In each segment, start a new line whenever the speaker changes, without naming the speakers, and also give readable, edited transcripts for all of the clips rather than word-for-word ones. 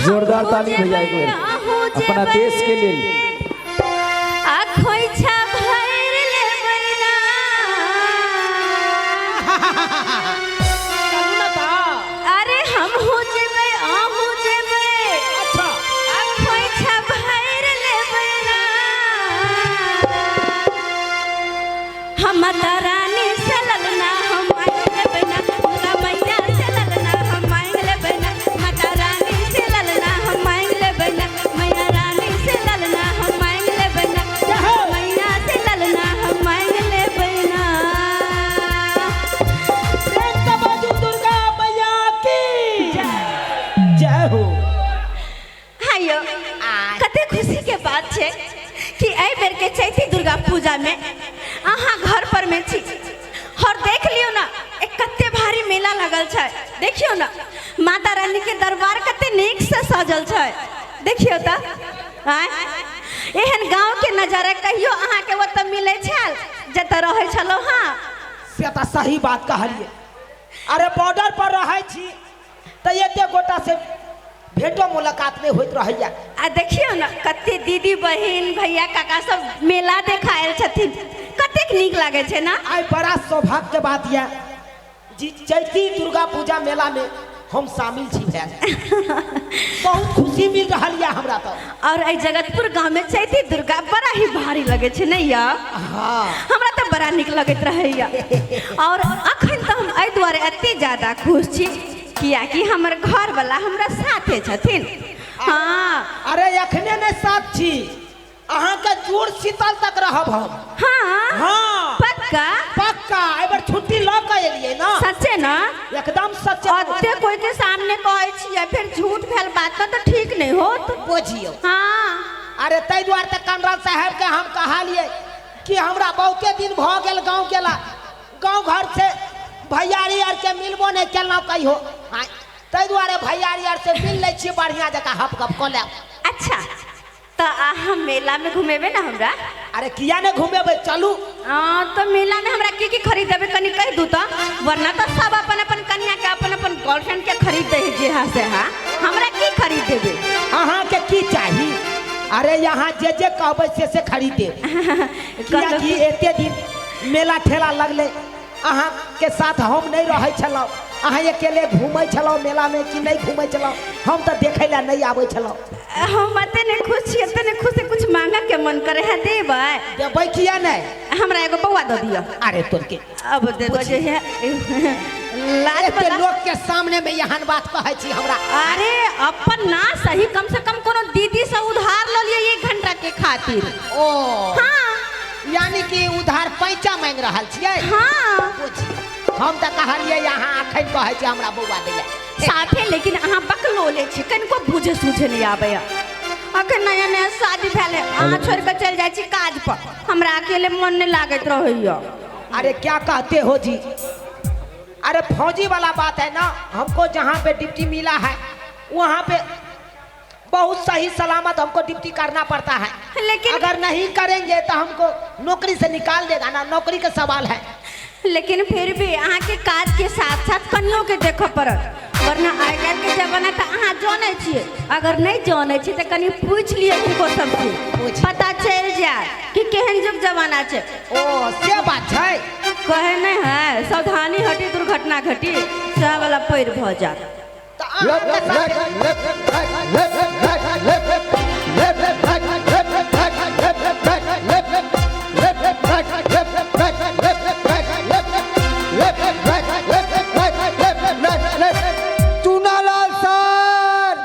जोरदार ताली भैया एक बार अपना देश के लिए।
अरे हम हो जेबे आहू जेबे
अच्छा
खोइछा भैर लेबै ना हम रानी से ललना हम मांग लेबै ना दुर्गा मैया से ललना हम मांग लेबै ना माता रानी से ललना हम मांग लेबै ना मैया रानी से ललना हम मांग लेबै ना मैया से ललना हम मांग लेबै ना।
दुर्गा मैया की जय हो।
हायो कते खुशी के बात है कि एहि बेर के चैती दुर्गा पूजा में अहाँ घर पर में छी और देख लियो ना एक कते भारी मेला लगल छै। देखियो ना माता रानी के दरबार कते नीक से सजल छै। देखियो त एहन गांव के नजारा कहियो अहाँ के ओत मिले छल जत रहै छलो। हां
से त सही बात कहलिए। अरे बॉर्डर पर रहै छी त एते गोटा से भेटो मुलाकात में होइत रहैया।
आ देखियो ना कते दीदी बहिन भैया काका सब मेला देखायल छथिन कतेक नीक लागे छै ना।
आई बड़ा सौभाग्य के बात यह जी चैती दुर्गा पूजा मेला में हम शामिल छी भैया। बहुत खुशी मिल रहा है हमरा तो।
और आई जगतपुर गांव में चैती दुर्गा बड़ा ही भारी लगे छे नहीं या।
हाँ
हमरा तो बड़ा निक लगत रहैया। और अखन तो हम एहि द्वारे अति ज्यादा खुश छी किया कि हमर घर वाला हमरा साथे छथिन। हाँ
अरे अखने ने साथ छी अहाँ के जोड़ शीतल तक रहब हम।
हाँ
हाँ
पक्का
पक्का एबर छुट्टी ल के एलिए ना।
सच्चे ना
एकदम सच्चे।
अते कोई के सामने कहै छियै फिर झूठ फैल बात तो ठीक नहीं होत
बुझियो।
हाँ
अरे तै द्वारे त कमरान साहब के हम कहलिए कि हमरा बहुते दिन भ गेल गांव गेला गांव घर से भैयारी आर के मिलबो नहीं केलना कहियो। तै द्वारे भैयारी आर से मिल ले छी बढ़िया जका हप कप क ले।
अच्छा तो अहाँ मेला में घुमेबे ना हमरा।
अरे किया ने घुमेबे चलू।
तो मेला में हमरा की खरीदेबे कनी कह दू तो वरना तो सब अपन अपन कन्या के अपन अपन गर्लफ्रेंड के खरीद दे जे हा से हा हमरा की खरीदेबे
अहाँ के की चाहिए। अरे यहाँ जे जे कहबे से खरीदे। किया कि एते दिन मेला ठेला लगले अहाँ के साथ हम नहीं रहे छलो। अहाँ अकेले घूमे छलो मेला में कि नहीं घूमे छलो हम तो देखे ला नहीं आवे छलो।
हम मते ने खुश छी तने खुश कुछ मांगा के मन करे है देबे
देबे किया नहीं।
हमरा एगो बौआ द दियो।
अरे तोर के
अब दे दो जे है लाज
एते लोग के सामने में यहां बात कहै छी हमरा।
अरे अपन ना सही कम से कम कोनो दीदी से उधार ल लिए 1 घंटा के खातिर।
ओ
हां
यानी कि उधार पैसा मांग रहल छियै।
हां
हम त कहलिए यहाँ अखन कहै छी हमरा बौआ दे
साथे लेकिन अहाँ बकलो ले छी कनको बुझे सुझे नहीं आबे। अखन नया नया शादी भेले अहाँ छोड़ के चल जाय छी काज पर हमरा अकेले मन नहीं लागत रहैया।
अरे क्या कहते हो जी। अरे फौजी वाला बात है ना हमको जहाँ पे ड्यूटी मिला है वहाँ पे बहुत सही सलामत हमको ड्यूटी करना पड़ता है।
लेकिन
अगर नहीं करेंगे तो हमको नौकरी से निकाल देगा ना नौकरी का सवाल है।
लेकिन फिर भी अहाँ के काज के साथ साथ कन्यो के देखो पड़त वरना आइ काल्हि के जमाना तो अहाँ जाने छिए अगर नहीं जाने छी तो कनी पूछ लिए उनको सबसे पता चल जाए कि केहन जुग जमाना छै।
ओ से बात है
कहे नहीं है सावधानी हटी दुर्घटना घटी सब वाला पैर भ जात।
चुनालाल सर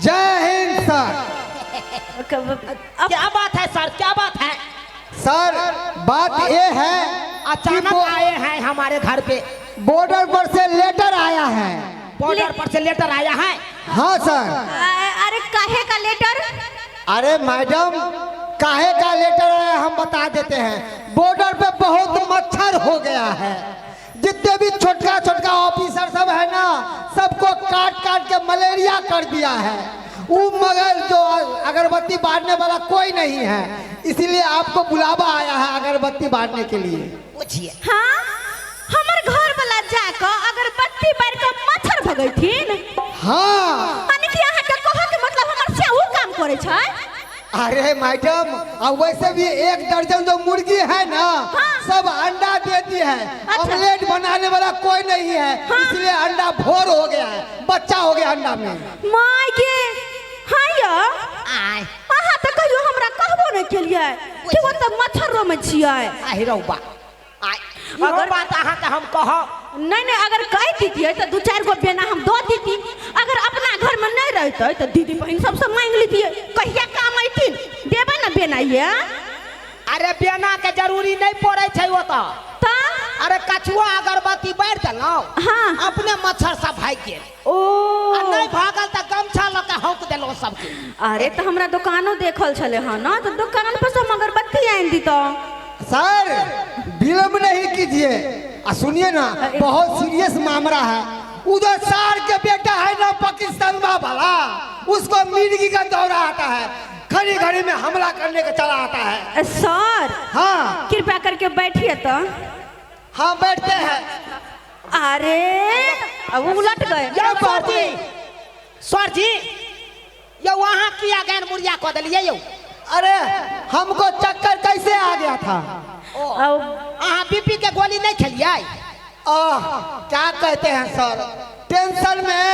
जय हिंद सर।
क्या बात है सर क्या बात है।
सर बात ये है
अचानक आए हैं हमारे घर पे।
बॉर्डर पर से लेटर आया है।
बॉर्डर पर से लेटर आया है।
हाँ सर।
अरे काहे का लेटर।
अरे मैडम काहे का लेटर आया हम बता देते हैं। बॉर्डर पे बहुत मच्छर हो गया है जितने भी छोटका छोटका ऑफिसर सब है ना सबको काट काट के मलेरिया कर दिया है। वो मगर जो अगरबत्ती बांटने वाला कोई नहीं है इसीलिए आपको बुलावा आया है अगरबत्ती बांटने के लिए।
पूछिए।
हाँ हमर घर वाला जाकर अगरबत्ती बार का मच्छर भगैथिन।
हाँ
माने कि अहाँ के कह के मतलब हमर से वो काम करे छै।
अरे मैडम, अब वैसे भी 1 दर्जन जो मुर्गी है ना, सब अंडा देती है। ऑमलेट बनाने वाला कोई नहीं है, इसलिए अंडा भोर हो गया है, बच्चा हो गया अंडा में।
माय गे हां या
आय
अहाँ त कहियो हमरा कहबो नै केलियै कि वो त मच्छरो में छियै।
आहि रौबा आय अगर बात अहाँ के हम कह
नहीं अगर कह दीतियै तो 2-4 गो बेना हम दो दीती। अगर अपना घर में नहीं रहते तो दीदी बहन सबसे मांग लीजिए, कहिया काम आइथिन देबे ना बेना ये।
अरे बेना के जरूरी नहीं पड़े छै वो तो। अरे कछुआ अगरबत्ती बार देलौ,
हाँ
अपने मच्छर सब भाग गेल।
ओ
आ नहीं भागल त गमछा ल के हौक देलो सबके।
अरे तो हमरा दुकानो देखल छले हां ना, तो दुकान पर से हम अगरबत्ती आन दी तो।
सर विलम्ब नहीं कीजिए, सुनिए ना, बहुत सीरियस मामला है। उधर सार के बेटा है ना पाकिस्तान वाला, उसको मिर्गी का दौरा आता है, खड़ी घड़ी में हमला करने का चला आता है।
सर
हाँ
कृपया करके बैठिए तो।
हाँ बैठते हैं।
अरे अब उलट गए।
सर जी ये वहाँ किया गैन मुर्गिया को दिलिए यो।
अरे हमको चक्कर कैसे आ गया था।
अहाँ बीपी के गोली नहीं खेलिए।
क्या कहते हैं सर, टेंशन में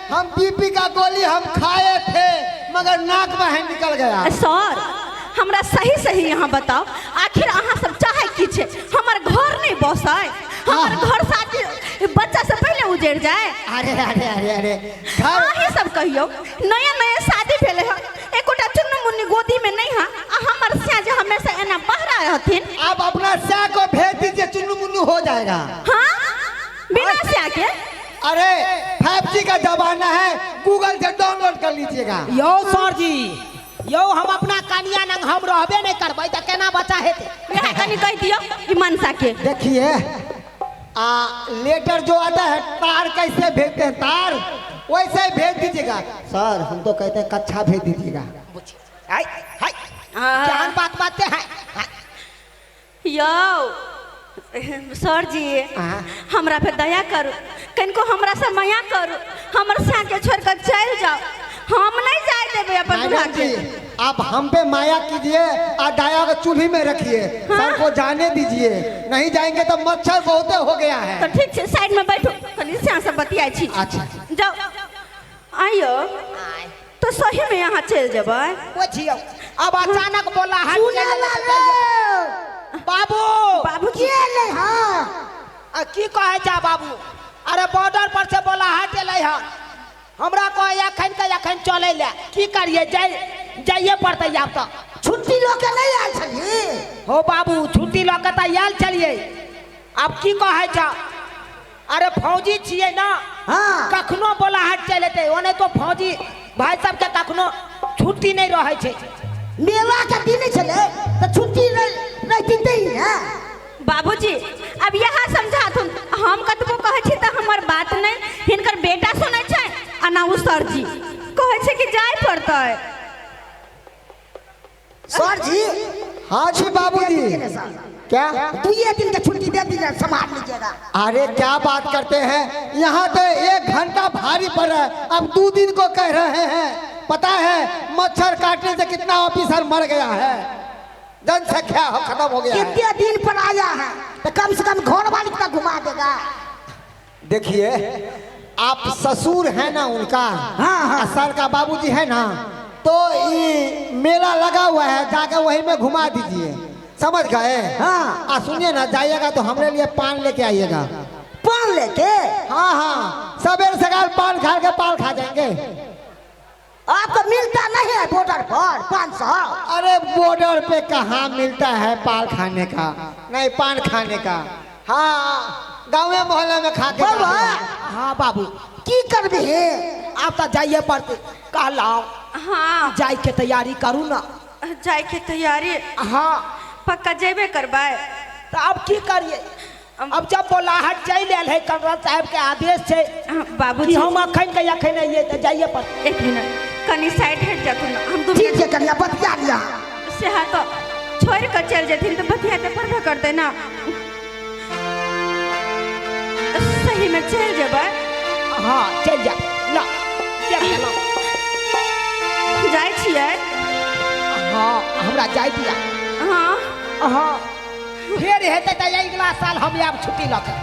हम बीपी का गोली हम खाए थे, मगर नाक में निकल गया।
सर हमरा सही यहाँ बताओ, आखिर अहाँ सब चाहे की छे? हमर घर नहीं बसाए, हमर घर शादी बच्चा से पहले उजड़ जाए।
अरे अरे अरे अरे
अहीं सब कहियो नया शादी भेले ह, एकोटा चुन्नू मुन्नी गोदी में नहीं है, हमर स्या जे हमेशा एना बहरा रहथिन।
आप अपना स्या को भेज दीजिए, चुन्नू मुन्नू हो जाएगा।
हाँ बिना स्या के?
अरे 5G का जमाना है, गूगल से डाउनलोड कर लीजिएगा।
यो सर जी यो हम अपना कनिया नंग हम रहबे नहीं करबै त केना बच्चा हेते?
यह कनी कह दियो ई मनसा के।
देखिए लेटर जो आता है तार कैसे भेजते हैं, तार वैसे ही भेज दीजिएगा। सर हम तो कहते हैं कच्छा भेज दीजिएगा।
हाय हाय जान बात बात है।
यो सर जी हमरा पे दया करू, कनको हमरा से माया करू, हमर स्या के छोड़ कर चल जाओ, हम नहीं जाए देबे अपन दूल्हा के।
आप हम पे माया कीजिए और दया को चूल्ही में रखिए। सर को जाने दीजिए, नहीं जाएंगे तो मच्छर बहुत हो गया है।
तो ठीक है साइड में बैठो, कनी स्या से बतियाई छी।
अच्छा
जाओ आइयो तो सही में यहाँ चल जेबै।
बुझियो अब अचानक बोला हट बाबू
बाबूजी
हाँ की कहे जा बाबू? अरे बॉर्डर पर से बोला हट ले है, हमरा कहे अखन के अखन चले ले, की करिए जाइए पड़ते अब तो।
छुट्टी लो के नहीं आयल छलिए
हो बाबू, छुट्टी लो के तो आयल छलिए, अब की कहे जा? अरे फौजी छिए ना,
हाँ
कखनो बोला हट चले थे, ओने तो फौजी भाई सब के कखनो छुट्टी नहीं रहे छे।
मेला के दिन चले तो छुट्टी नहीं देते ही है।
बाबूजी अब यहाँ समझाथुन, हम कतबो कहे छी त हमर बात नहीं, हिनकर बेटा सुनै छै आ ना उ सर जी कहे छै कि जाय पड़तै।
सर जी
हाँ जी बाबूजी। क्या
2 दिन का छुट्टी दे दीजिए, संभाल लीजिएगा।
अरे क्या बात करते हैं, यहाँ तो 1 घंटा भारी पड़ रहा है, अब 2 दिन को कह रहे हैं। पता है मच्छर काटने से कितना ऑफिसर मर गया है, जनसंख्या खत्म हो गया है।
कितने दिन पर आया है तो कम से कम घर वाली का घुमा देगा।
देखिए आप ससुर है ना उनका,
हाँ।
सर का बाबूजी है ना, तो ये मेला लगा हुआ है, जाकर वहीं में घुमा दीजिए, समझ गए?
हाँ।
सुनिए ना, जाइएगा तो हमारे लिए पान लेके आइएगा।
पान लेके?
हाँ हाँ, सवेरे सकाल पान खा के पान खा जाएंगे।
आपको मिलता नहीं है बॉर्डर पर 500?
अरे बॉर्डर पे कहाँ मिलता है पान खाने का, नहीं पान खाने का। हाँ गाँव मोहल्ले में खा के
बाबा
हाँ बाबू
की करबे?
आप तो जाइए पड़ते, कहलाओ
हाँ
जाए के तैयारी करू ना।
जाय के तैयारी
हाँ
पक्का जेबे करबै।
तो अब की करिए? अब जब बोलाहट चल आयल है, कमरा साहब के आदेश है
बाबूजी
कि हम अखन के अखन आइए तो जाइए पर।
1 मिनट कनी साइड हट जाथुन, हम दू
ठीक है कन्या बतिया लिया
से हाथ छोड़ कर चल जेथिन तो बतियाते पड़बे करते ना। सही में चल जेबै।
हाँ चल जा ला देख ला
जाय छियै।
हाँ हमरा जाय दिया।
हाँ
हाँ फिर हेतै त अगला साल हम आब छुट्टी लऽ के।